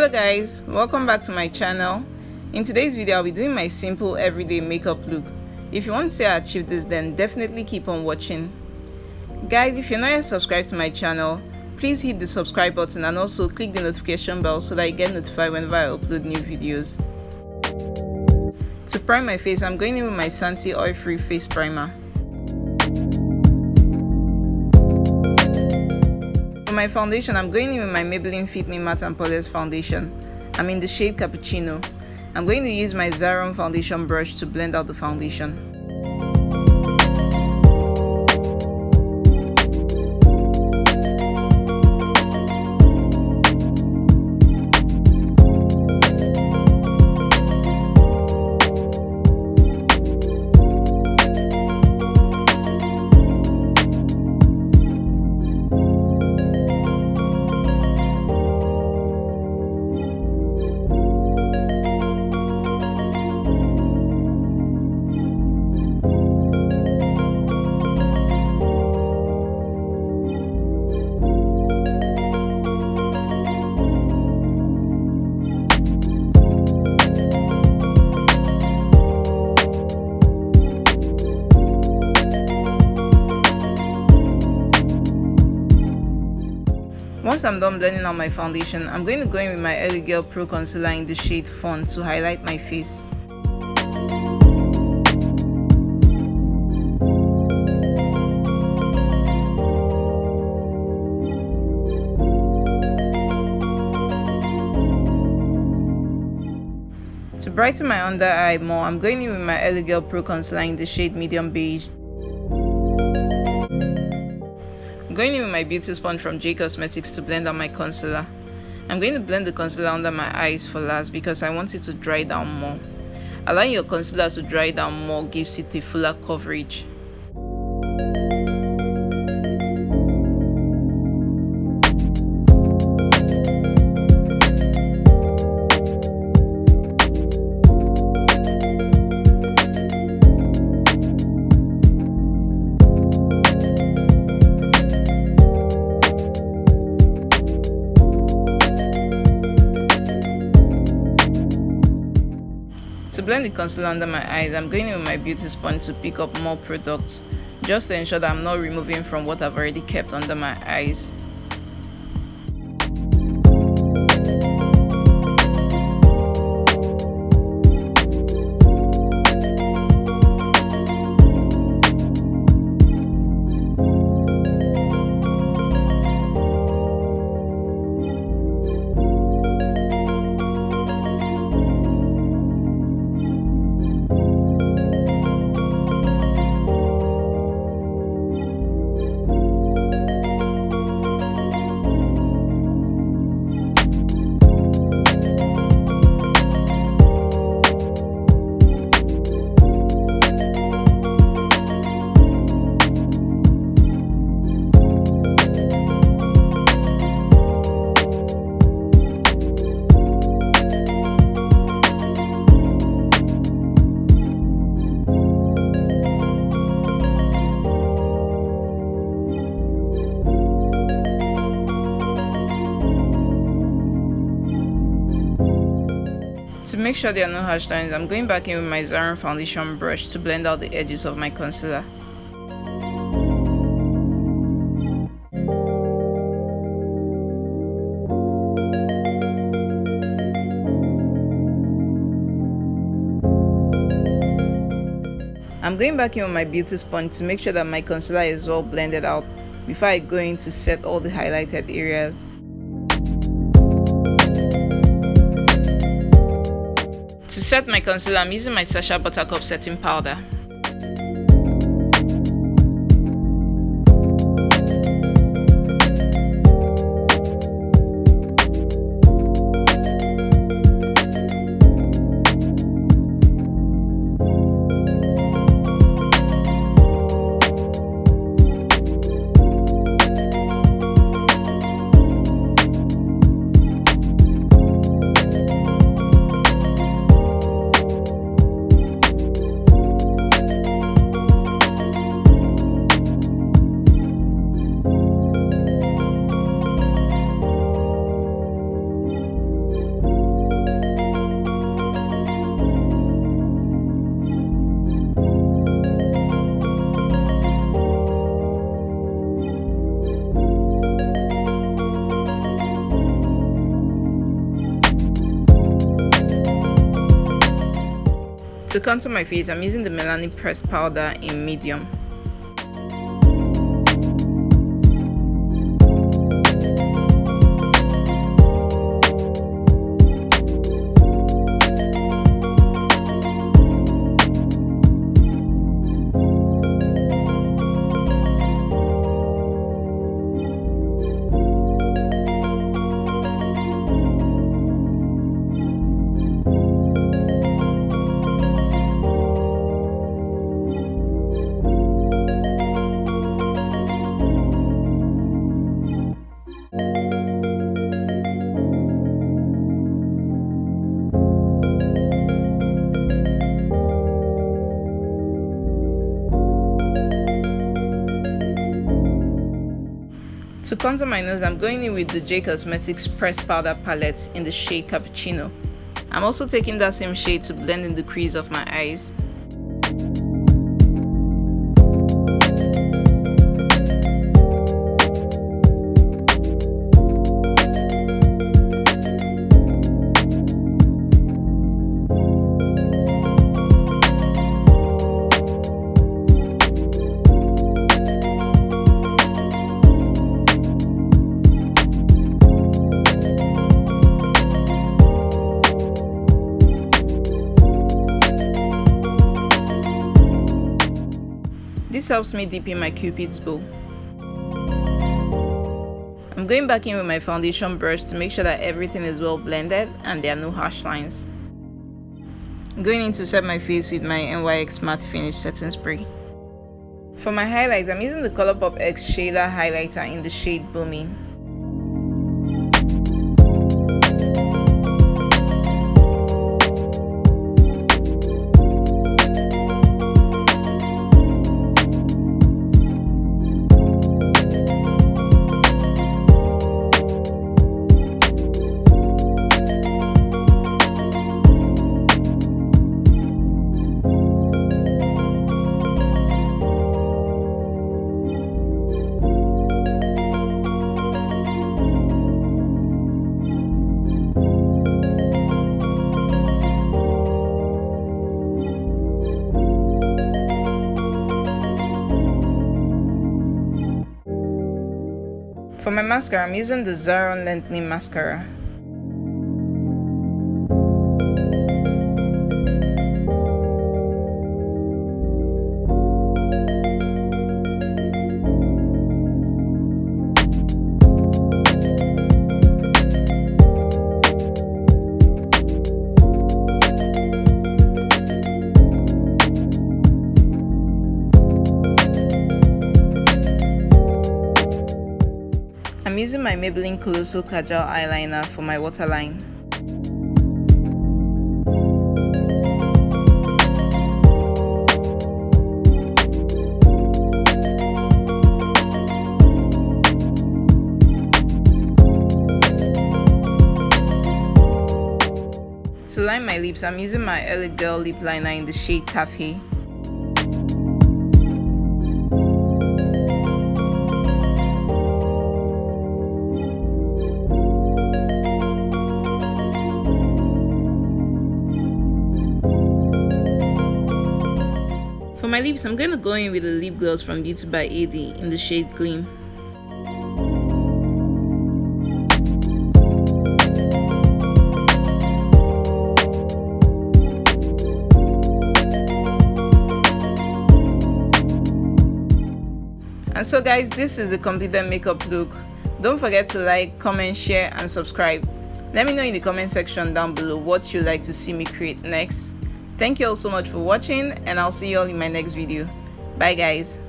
Hello guys, welcome back to my channel. In today's video I'll be doing my simple everyday makeup look. If you want to see I achieved this, then definitely keep on watching. Guys, if you're not yet subscribed to my channel, please hit the subscribe button and also click the notification bell so that you get notified whenever I upload new videos. To prime my face, I'm going in with my Santee oil-free face primer. For my foundation, I'm going in with my Maybelline Fit Me Matte and Poreless foundation. I'm in the shade Cappuccino. I'm going to use my Zaron foundation brush to blend out the foundation. Once I'm done blending out my foundation, I'm going to go in with my LA Girl Pro Concealer in the shade Fawn to highlight my face. To brighten my under eye more, I'm going in with my LA Girl Pro Concealer in the shade Medium Beige. I'm going in with my beauty sponge from J Cosmetics to blend out my concealer. I'm going to blend the concealer under my eyes for last because I want it to dry down more. Allowing your concealer to dry down more gives it a fuller coverage. To blend the concealer under my eyes, I'm going in with my beauty sponge to pick up more products, just to ensure that I'm not removing from what I've already kept under my eyes. To make sure there are no harsh lines, I'm going back in with my Zaron foundation brush to blend out the edges of my concealer. I'm going back in with my beauty sponge to make sure that my concealer is well blended out before I go in to set all the highlighted areas. To set my concealer, I'm using my Sachs Buttercup setting powder. To contour my face, I'm using the Milani pressed powder in medium. To contour my nose, I'm going in with the J Cosmetics pressed powder palette in the shade Cappuccino. I'm also taking that same shade to blend in the crease of my eyes. This helps me deepen my Cupid's bow. I'm going back in with my foundation brush to make sure that everything is well blended and there are no harsh lines. I'm going in to set my face with my NYX Matte Finish Setting Spray. For my highlights, I'm using the Colourpop X Shader Highlighter in the shade Booming. For my mascara, I'm using the Zaron Lengthening Mascara. I'm using my Maybelline Colossal Kajal eyeliner for my waterline. To line my lips, I'm using my LA Girl lip liner in the shade Cafe. For my lips, I'm going to go in with a lip gloss from BeautybyAD in the shade Gleam. And so guys, this is the completed makeup look. Don't forget to like, comment, share and subscribe. Let me know in the comment section down below what you'd like to see me create next. Thank you all so much for watching, and I'll see you all in my next video. Bye guys.